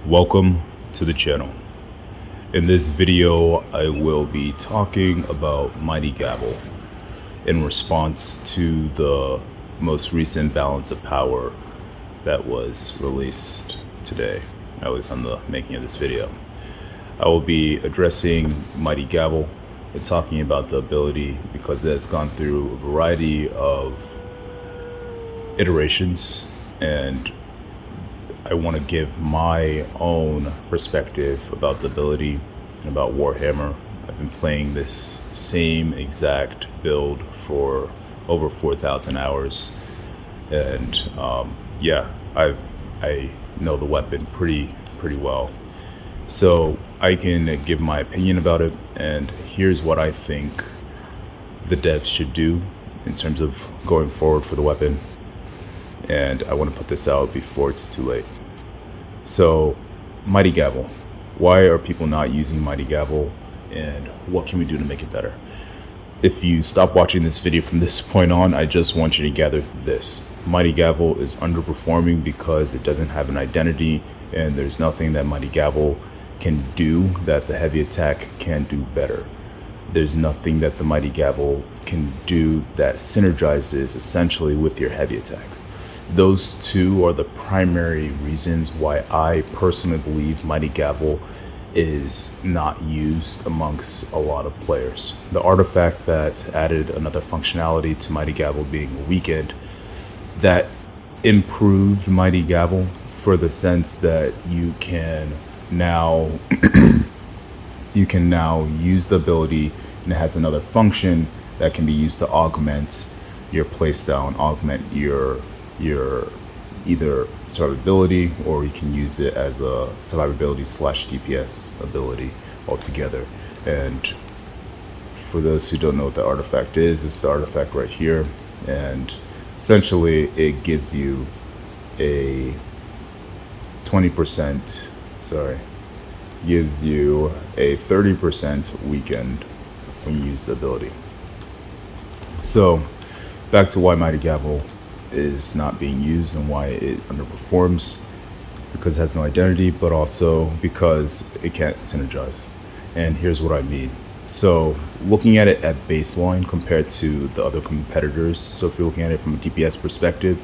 Welcome to the channel. In this video, I will be talking about Mighty Gavel in response to the most recent balance of power that was released today, at least on the making of this video. I will be addressing Mighty Gavel and talking about the ability because it has gone through a variety of iterations, and I want to give my own perspective about the ability and about Warhammer. I've been playing this same exact build for over 4,000 hours, and I know the weapon pretty well. So I can give my opinion about it, and here's what I think the devs should do in terms of going forward for the weapon. And I want to put this out before it's too late. So, Mighty Gavel. Why are people not using Mighty Gavel, and what can we do to make it better? If you stop watching this video from this point on, I just want you to gather this. Mighty Gavel is underperforming because it doesn't have an identity, and there's nothing that Mighty Gavel can do that the heavy attack can do better. There's nothing that the Mighty Gavel can do that synergizes essentially with your heavy attacks. Those two are the primary reasons why I personally believe Mighty Gavel is not used amongst a lot of players. The artifact that added another functionality to Mighty Gavel being weakened, that improved Mighty Gavel for the sense that you can now use the ability, and it has another function that can be used to augment your playstyle and augment your either survivability, or you can use it as a survivability / DPS ability altogether. And for those who don't know what the artifact is, it's the artifact right here, and essentially it gives you a 20% gives you a 30% weakened when you use the ability. So back to why Mighty Gavel is not being used and why it underperforms: because it has no identity, but also because it can't synergize. And here's what I mean. So looking at it at baseline compared to the other competitors, so if you're looking at it from a DPS perspective,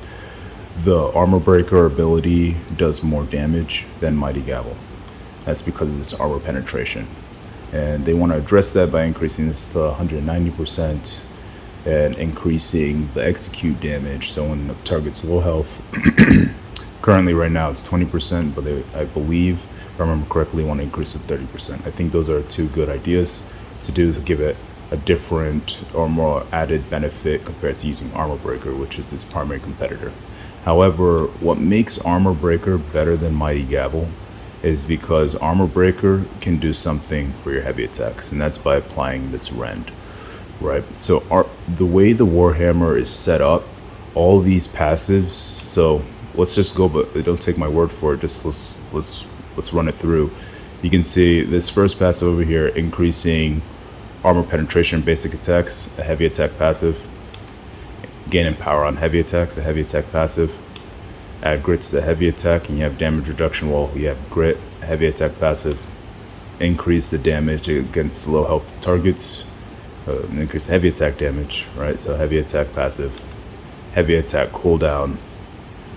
the Armor Breaker ability does more damage than Mighty Gavel. That's because of this armor penetration, and they want to address that by increasing this to 190% and increasing the execute damage. So when the target's low health, currently right now it's 20%, but I believe, if I remember correctly, want to increase it 30%. I think those are two good ideas to do to give it a different or more added benefit compared to using Armor Breaker, which is its primary competitor. However, what makes Armor Breaker better than Mighty Gavel is because Armor Breaker can do something for your heavy attacks, and that's by applying this rend. Right, so the way the Warhammer is set up, all these passives, so let's just go, but don't take my word for it, just let's run it through. You can see this first passive over here, increasing armor penetration basic attacks, a heavy attack passive, gaining power on heavy attacks, a heavy attack passive, add grit to the heavy attack, and you have damage reduction while you have grit, a heavy attack passive, increase the damage against low health targets, increase heavy attack damage, right? So heavy attack passive, heavy attack cooldown,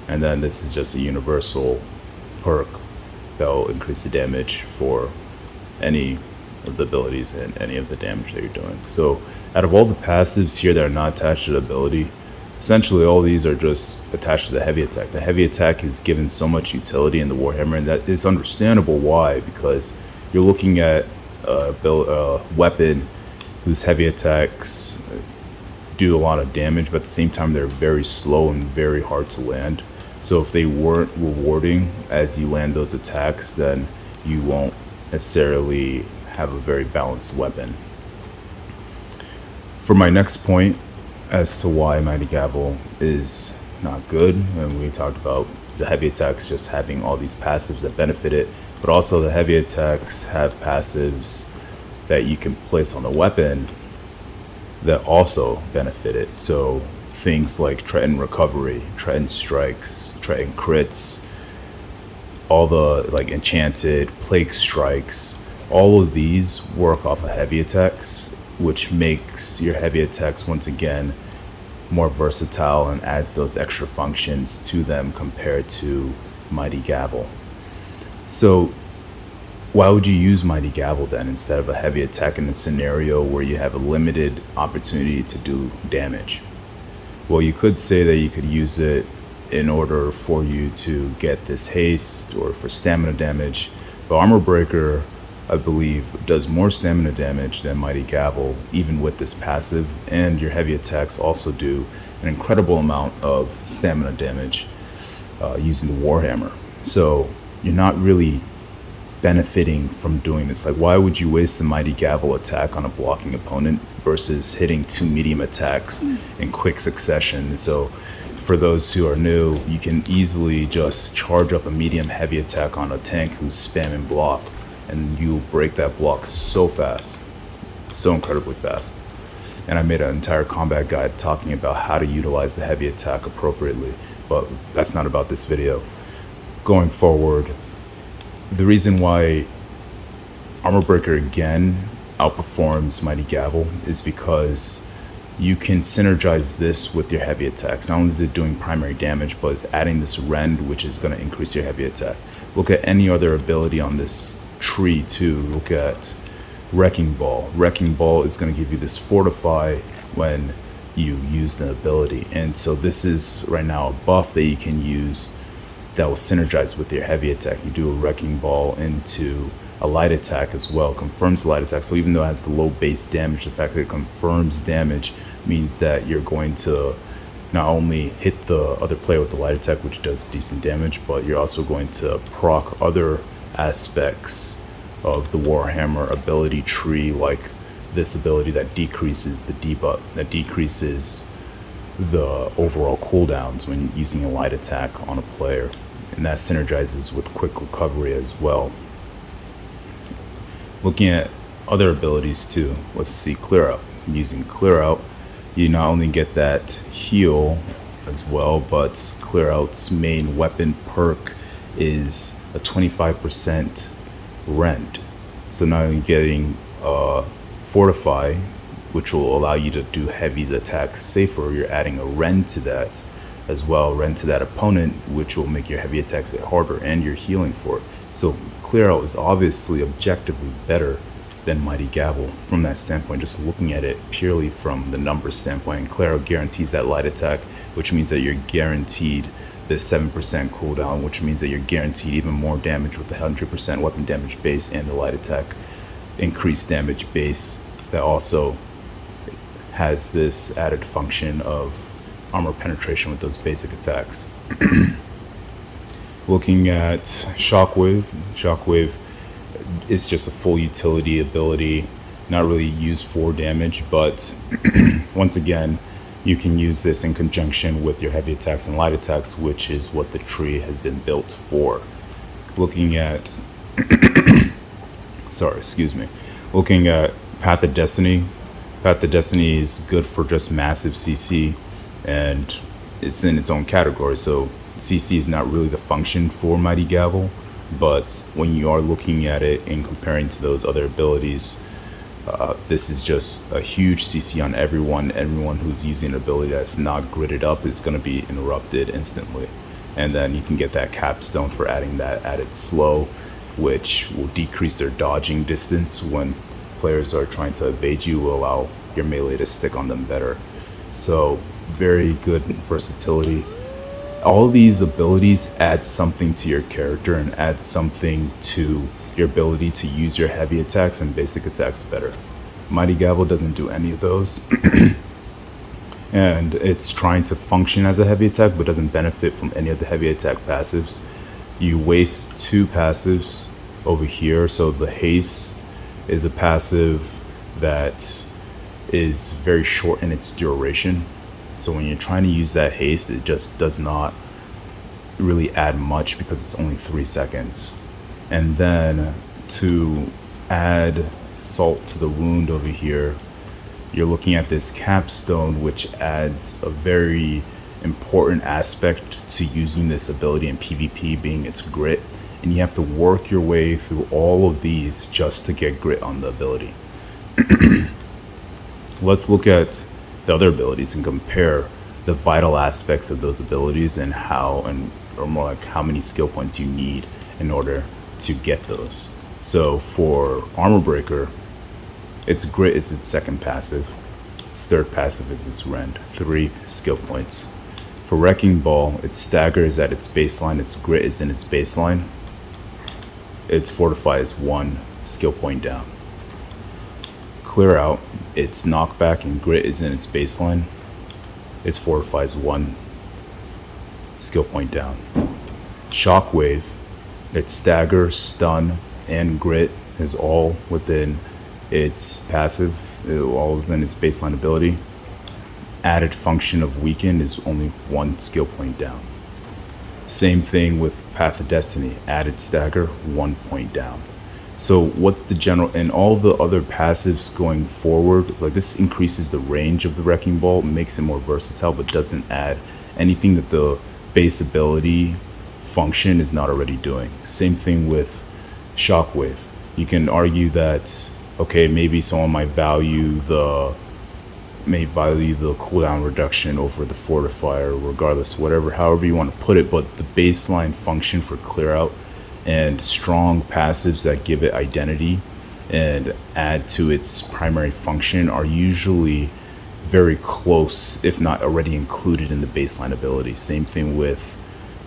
and then this is just a universal perk that will increase the damage for any of the abilities and any of the damage that you're doing. So out of all the passives here that are not attached to the ability, essentially all these are just attached to the heavy attack. The heavy attack is given so much utility in the Warhammer, and that is understandable why, because you're looking at a weapon whose heavy attacks do a lot of damage, but at the same time they're very slow and very hard to land. So if they weren't rewarding as you land those attacks, then you won't necessarily have a very balanced weapon. For my next point as to why Mighty Gavel is not good, and we talked about the heavy attacks just having all these passives that benefit it, but also the heavy attacks have passives that you can place on the weapon that also benefit it. So things like Triton Recovery, Triton Strikes, Triton Crits, all the like enchanted, plague strikes, all of these work off of heavy attacks, which makes your heavy attacks once again more versatile and adds those extra functions to them compared to Mighty Gavel. So why would you use Mighty Gavel then instead of a heavy attack in a scenario where you have a limited opportunity to do damage? Well, you could say that you could use it in order for you to get this haste or for stamina damage, but Armor Breaker, I believe, does more stamina damage than Mighty Gavel, even with this passive, and your heavy attacks also do an incredible amount of stamina damage using the Warhammer. So you're not really benefiting from doing this. Like, why would you waste the Mighty Gavel attack on a blocking opponent versus hitting 2 medium attacks in quick succession? So for those who are new, you can easily just charge up a medium heavy attack on a tank who's spamming block, and you'll break that block so fast, so incredibly fast. And I made an entire combat guide talking about how to utilize the heavy attack appropriately, but that's not about this video. Going forward, the reason why Armor Breaker again outperforms Mighty Gavel is because you can synergize this with your heavy attacks. Not only is it doing primary damage, but it's adding this rend, which is going to increase your heavy attack. Look at any other ability on this tree too. Look at Wrecking Ball. Wrecking Ball is going to give you this fortify when you use the ability, and so this is right now a buff that you can use that will synergize with your heavy attack. You do a Wrecking Ball into a light attack as well, confirms light attack. So even though it has the low base damage, the fact that it confirms damage means that you're going to not only hit the other player with the light attack, which does decent damage, but you're also going to proc other aspects of the Warhammer ability tree, like this ability that decreases the debuff, that decreases the overall cooldowns when using a light attack on a player, and that synergizes with quick recovery as well. Looking at other abilities too, let's see Clear Out. Using Clear Out, you not only get that heal as well, but Clear Out's main weapon perk is a 25% rend. So not only getting Fortify, which will allow you to do heavy attacks safer, you're adding a rend to that as well, rend to that opponent, which will make your heavy attacks hit harder, and you're healing for it. So Clear Out is obviously objectively better than Mighty Gavel from that standpoint, just looking at it purely from the numbers standpoint. And Clear Out guarantees that light attack, which means that you're guaranteed the 7% cooldown, which means that you're guaranteed even more damage with the 100% weapon damage base and the light attack increased damage base that also has this added function of armor penetration with those basic attacks. Looking at Shockwave, Shockwave is just a full utility ability, not really used for damage, but once again, you can use this in conjunction with your heavy attacks and light attacks, which is what the tree has been built for. Looking at looking at Path of Destiny. Path of Destiny is good for just massive CC, and it's in its own category, so CC is not really the function for Mighty Gavel, but when you are looking at it and comparing to those other abilities, this is just a huge CC on everyone. Everyone who's using an ability that's not gridded up is going to be interrupted instantly. And then you can get that capstone for adding that added slow, which will decrease their dodging distance when players are trying to evade you, will allow your melee to stick on them better. So very good versatility. All these abilities add something to your character and add something to your ability to use your heavy attacks and basic attacks better. Mighty Gavel doesn't do any of those. And it's trying to function as a heavy attack but doesn't benefit from any of the heavy attack passives. You waste 2 passives over here. So the haste is a passive that is very short in its duration. So when you're trying to use that haste, it just does not really add much because it's only 3 seconds. And then to add salt to the wound over here, you're looking at this capstone, which adds a very important aspect to using this ability in PvP, being its grit. and you have to work your way through all of these just to get grit on the ability. Let's look at the other abilities and compare the vital aspects of those abilities and or more like how many skill points you need in order to get those. So for Armor Breaker, its grit is its second passive, its third passive is its rend, 3 skill points. For Wrecking Ball, its stagger is at its baseline, its grit is in its baseline, its fortify is 1 skill point down. Clear Out, its knockback and grit is in its baseline, its fortify is 1 skill point down. Shockwave, its stagger, stun, and grit is all within its passive, all within its baseline ability. Added function of Weaken is only 1 skill point down. Same thing with Path of Destiny, added stagger, 1 point down. So what's the general, and all the other passives going forward, like this increases the range of the Wrecking Ball, makes it more versatile, but doesn't add anything that the base ability function is not already doing. Same thing with Shockwave. You can argue that, okay, maybe someone might value the cooldown reduction over the fortifier, regardless, however you want to put it, but the baseline function for Clear Out and strong passives that give it identity and add to its primary function are usually very close, if not already included in the baseline ability. Same thing with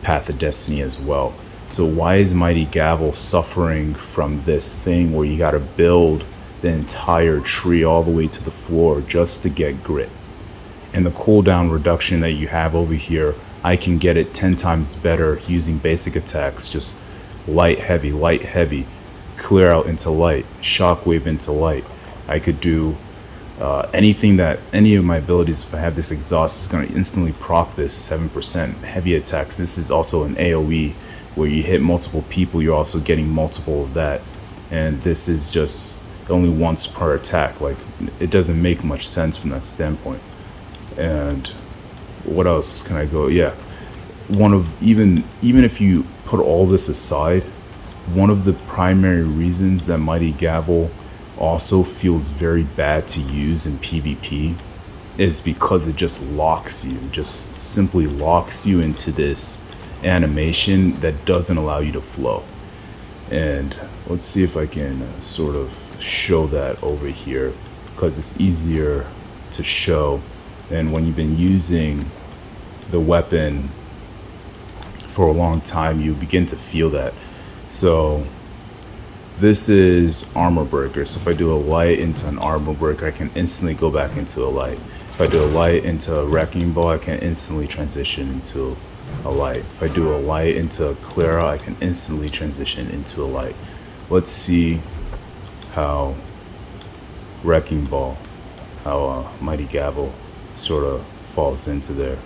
Path of Destiny as well. So why is Mighty Gavel suffering from this thing where you got to build the entire tree all the way to the floor just to get grit? And the cooldown reduction that you have over here, I can get it 10 times better using basic attacks, just light, heavy, Clear Out into light, Shockwave into light. I could do anything that any of my abilities, if I have this exhaust, is going to instantly proc this 7%. Heavy attacks, this is also an AoE where you hit multiple people, you're also getting multiple of that. And this is just only once per attack. Like, it doesn't make much sense from that standpoint. And what else can I go? Yeah, even if you put all this aside, one of the primary reasons that Mighty Gavel also feels very bad to use in PvP is because it just simply locks you into this animation that doesn't allow you to flow. And let's see if I can sort of show that over here, because it's easier to show than when you've been using the weapon for a long time. You begin to feel that. So this is Armor Breaker. So if I do a light into an Armor Breaker, I can instantly go back into a light. If I do a light into a Wrecking Ball, I can instantly transition into a light. If I do a light into a Clear Out, I can instantly transition into a light. Let's see how Wrecking Ball, how Mighty Gavel sort of falls into there.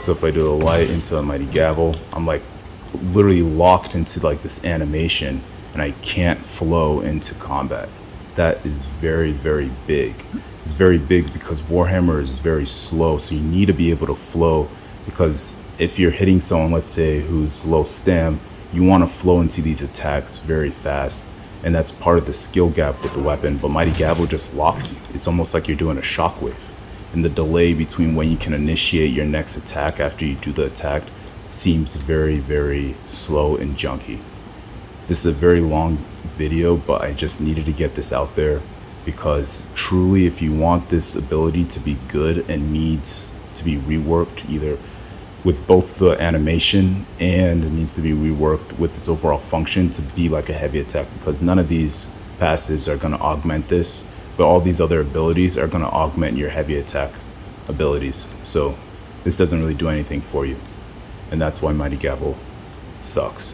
So if I do a light into a Mighty Gavel, I'm like literally locked into like this animation and I can't flow into combat. That is very, very big. It's very big because Warhammer is very slow, so you need to be able to flow, because if you're hitting someone, let's say, who's low stam, you want to flow into these attacks very fast, and that's part of the skill gap with the weapon. But Mighty Gavel just locks you. It's almost like you're doing a shockwave, and the delay between when you can initiate your next attack after you do the attack seems very, very slow and junky. This is a very long video, but I just needed to get this out there, because truly, if you want this ability to be good, and needs to be reworked, either with both the animation and it needs to be reworked with its overall function to be like a heavy attack, because none of these passives are going to augment this, but all these other abilities are going to augment your heavy attack abilities. So this doesn't really do anything for you, and that's why Mighty Gavel sucks.